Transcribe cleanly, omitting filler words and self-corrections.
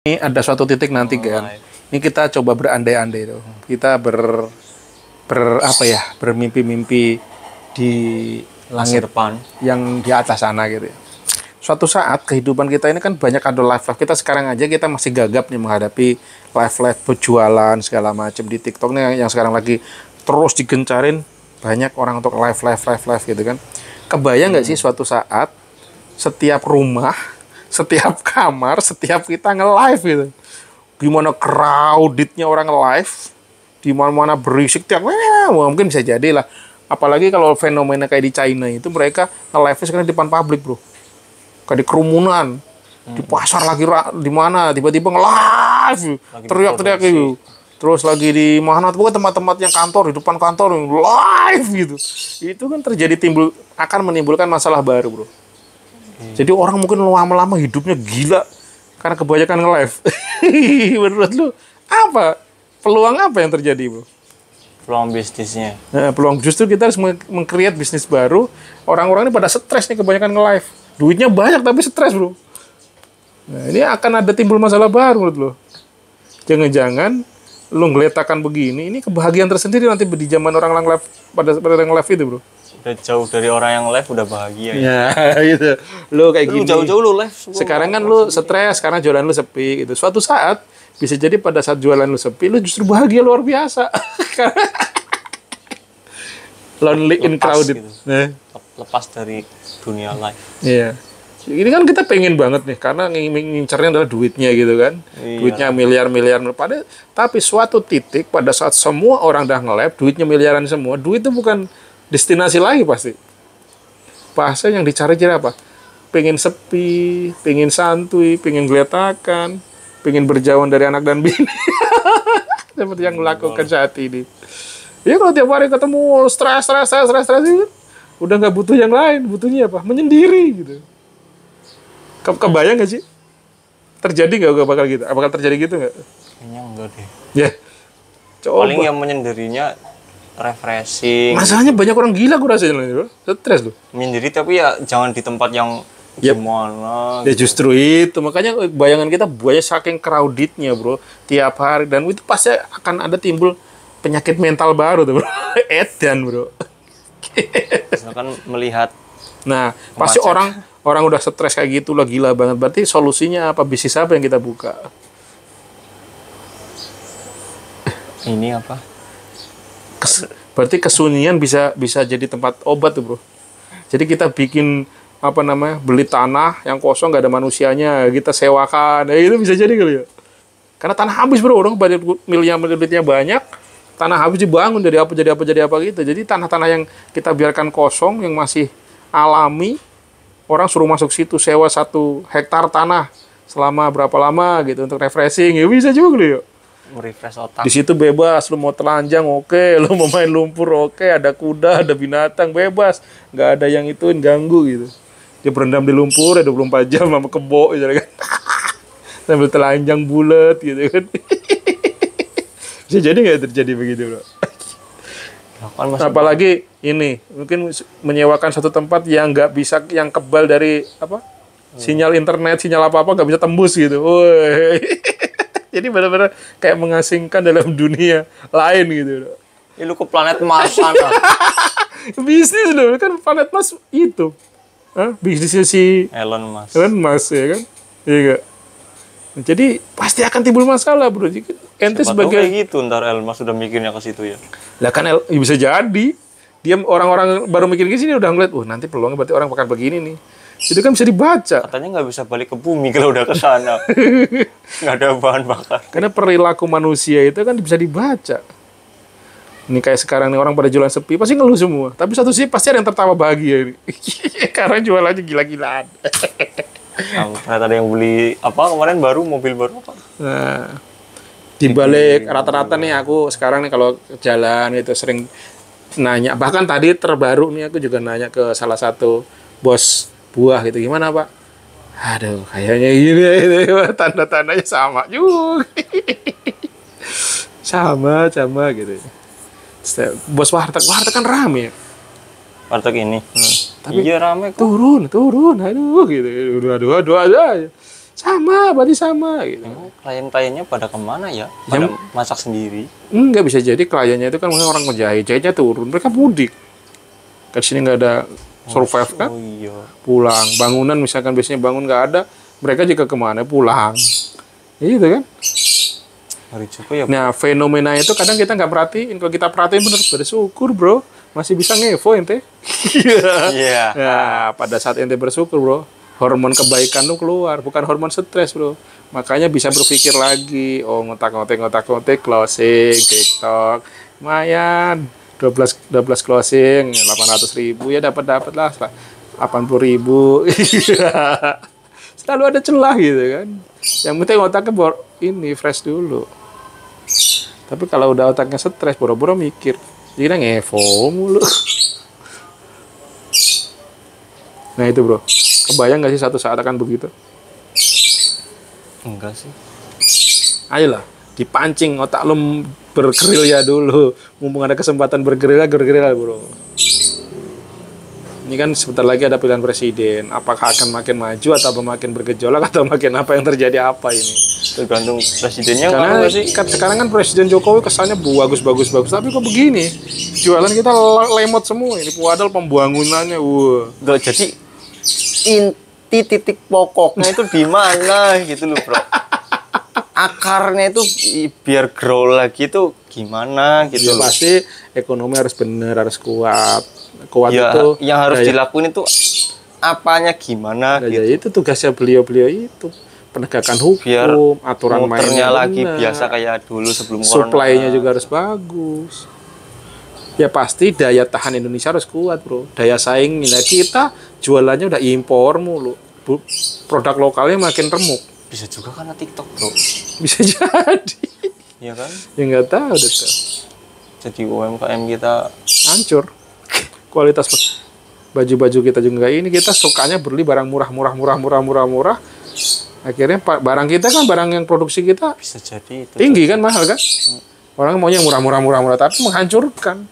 Ini ada suatu titik nanti kan. Ini kita coba berandai-andai tuh. Kita apa ya? Bermimpi-mimpi di langit depan yang di atas sana gitu ya. Suatu saat kehidupan kita ini kan banyak ada live. Kita sekarang aja kita masih gagap nih menghadapi live berjualan segala macam di TikTok nih yang sekarang lagi terus digencarin, banyak orang untuk live gitu kan. Kebayang nggak sih suatu saat setiap rumah, setiap kamar, setiap kita nge-live gitu. Gimana crowdednya orang nge-live, di mana-mana berisik tiap mungkin bisa jadi lah. Apalagi kalau fenomena kayak di China itu mereka nge-live sekarang di depan publik, bro. Kayak di kerumunan, di pasar lagi di mana tiba-tiba nge-live, teriak-teriak gitu. Terus lagi di mana tuh tempat-tempat yang kantor, di depan kantor live gitu. Itu kan akan menimbulkan masalah baru, bro. Jadi orang mungkin lama-lama hidupnya gila karena kebanyakan nge-live. Menurut lu apa? Peluang apa yang terjadi, bro? peluang bisnisnya. Nah, peluang justru kita harus meng-create bisnis baru. Orang-orang ini pada stres nih kebanyakan nge-live. Duitnya banyak tapi stres, bro. Nah, ini akan ada timbul masalah baru menurut lo. Jangan-jangan lu ngeletakan begini, ini kebahagiaan tersendiri nanti di zaman orang live pada yang live itu, bro. Udah jauh dari orang yang live udah bahagia ya. Gitu. Lu kayak gini. Jauh-jauh lu live. Sekarang kan lu stres karena jualan lu sepi gitu. Suatu saat bisa jadi pada saat jualan lu sepi, lu justru bahagia luar biasa. Lonely in crowded. Gitu. Lepas dari dunia live. Iya. Ini kan kita pengen banget nih karena ngincernya adalah duitnya gitu kan. Iya. Duitnya miliar-miliar tapi suatu titik pada saat semua orang udah nge-live, duitnya miliaran semua, duit itu bukan destinasi lagi pasti. Bahasa yang dicari apa? Pengen sepi, pengen santuy, pengen geletakan, pengen berjauhan dari anak dan bini. Seperti yang melakukan saat ini. Ya kalau tiap hari ketemu stres itu, udah nggak butuh yang lain, butuhnya apa? Menyendiri gitu. Kebayang nggak sih? Terjadi nggak bakal gitu? Apakah terjadi gitu nggak? Kayaknya enggak deh. Ya. Coba. Paling yang menyendirinya refreshing. Masalahnya banyak orang gila gue rasanya, stres loh. Menyendiri tapi ya jangan di tempat yang gimana. Ya gitu. Justru itu, makanya bayangan kita banyak saking crowdednya, bro. Tiap hari dan itu pasti akan ada timbul penyakit mental baru tuh, bro. Edan, bro. Misalkan melihat. Nah, pasti orang udah stres kayak gitu lah, gila banget. Berarti solusinya apa? Bisnis apa yang kita buka? Ini apa? Berarti kesunyian bisa jadi tempat obat tuh, bro. Jadi kita bikin beli tanah yang kosong nggak ada manusianya, kita sewakan, itu bisa jadi kali ya. Karena tanah habis, bro, orang banyak miliar-miliarnya banyak, tanah habis dibangun jadi apa gitu. Jadi tanah-tanah yang kita biarkan kosong yang masih alami, orang suruh masuk situ sewa 1 hektar tanah selama berapa lama gitu untuk refreshing, ya bisa juga kali ya. Merefresh otak. Di situ bebas, lu mau telanjang oke, lu mau main lumpur oke, ada kuda, ada binatang bebas, nggak ada yang ituin ganggu gitu. Dia berendam di lumpur 24 jam sama kebo gitu kan. Sambil telanjang bulat gitu kan. Bisa jadi nggak terjadi begitu, bro? Apalagi ini mungkin menyewakan satu tempat yang nggak bisa, yang kebal dari sinyal internet, sinyal apa nggak bisa tembus gitu. Woi. Jadi benar-benar kayak mengasingkan dalam dunia lain gitu. Ya, lu ke planet Mars sana. Bisnis loh, kan planet Mars itu. Bisnisnya si Elon Musk ya kan? Iya gak? Jadi pasti akan timbul masalah, bro. Ente sebagai kayak gitu, ntar Elon Musk sudah mikirnya ke situ ya. Lah kan bisa jadi. Dia orang-orang baru mikir ke sini udah ngeliat, nanti peluangnya berarti orang bakal begini nih. Itu kan bisa dibaca. Katanya nggak bisa balik ke bumi kalau udah ke sana. Nggak ada bahan bakar. Karena perilaku manusia itu kan bisa dibaca. Ini kayak sekarang nih orang pada jualan sepi, pasti ngeluh semua. Tapi satu sih pasti ada yang tertawa bahagia ini. Karena jualannya gila-gilaan. Ternyata ada yang beli kemarin mobil baru apa? Nah, dibalik rata-rata nih aku sekarang nih kalau jalan itu sering nanya. Bahkan tadi terbaru nih aku juga nanya ke salah satu bos buah gitu, gimana Pak? Aduh, kayaknya gini tanda-tandanya sama juga. sama gitu. Bos warteg kan rame ya. Warteg ini. Tapi iya rame kok. Turun. Aduh gitu. Aduh aja. Sama, berarti sama gitu. Emang klien-kliennya pada kemana ya? Pada masak sendiri. Enggak bisa jadi kliennya itu kan mungkin orang menjahit, jahitnya turun, mereka mudik. Ke sini nggak ada survive kan, Oh iya. pulang. Bangunan misalkan biasanya bangun nggak ada, mereka juga kemana pulang. Gitu kan. Hari juga ya. Nah fenomena itu kadang kita nggak perhatiin. Kalau kita perhatiin bener bersyukur bro, masih bisa ngevo ente. Iya. Nah pada saat ente bersyukur bro, hormon kebaikan tuh keluar, bukan hormon stres bro. Makanya bisa berpikir lagi, oh ngotak-ngotik closing TikTok, lumayan 12 closing 800.000 ya dapat lah 80.000. Selalu ada celah gitu kan. Yang penting otaknya ini fresh dulu. Tapi kalau udah otaknya stres, boro-boro mikir, jadi ngevo mulu. Nah itu bro, kebayang nggak sih satu saat akan begitu? Enggak sih. Ayolah, dipancing otak lo bergerilya dulu. Mumpung ada kesempatan bergerilya bro. Ini kan sebentar lagi ada pilihan presiden. Apakah akan makin maju atau makin bergejolak atau makin apa yang terjadi apa ini? Tergantung presidennya Karena nggak sih? sekarang kan Presiden Jokowi kesannya bagus. Tapi kok begini? Jualan kita lemot semua. Ini padahal pembangunannya. Wah. Nggak, jadi inti titik pokoknya itu di mana gitu loh bro. Akarnya itu biar grow lagi itu gimana gitu Ya, loh. pasti ekonomi harus benar, harus kuat. Kuat Ya, itu yang harus daya- dilakuin itu apanya gimana Nah, gitu. ya itu tugasnya beliau itu penegakan hukum, Biar aturan mainnya muternya lagi benar. biasa kayak dulu sebelum Supply-nya corona. juga harus bagus. Ya pasti daya tahan Indonesia harus kuat bro. Daya saingnya. Nah, kita jualannya udah impor mulu. Produk lokalnya makin remuk. Bisa juga karena TikTok bro. Bisa jadi. Iya kan? Ya nggak tahu deh tuh. Jadi UMKM kita Hancur. Kualitas baju-baju kita juga nggak ini. Kita sukanya beli barang murah. Akhirnya barang kita kan barang yang produksi kita bisa jadi itu tinggi kan, mahal kan. Orang maunya yang murah, tapi menghancurkan.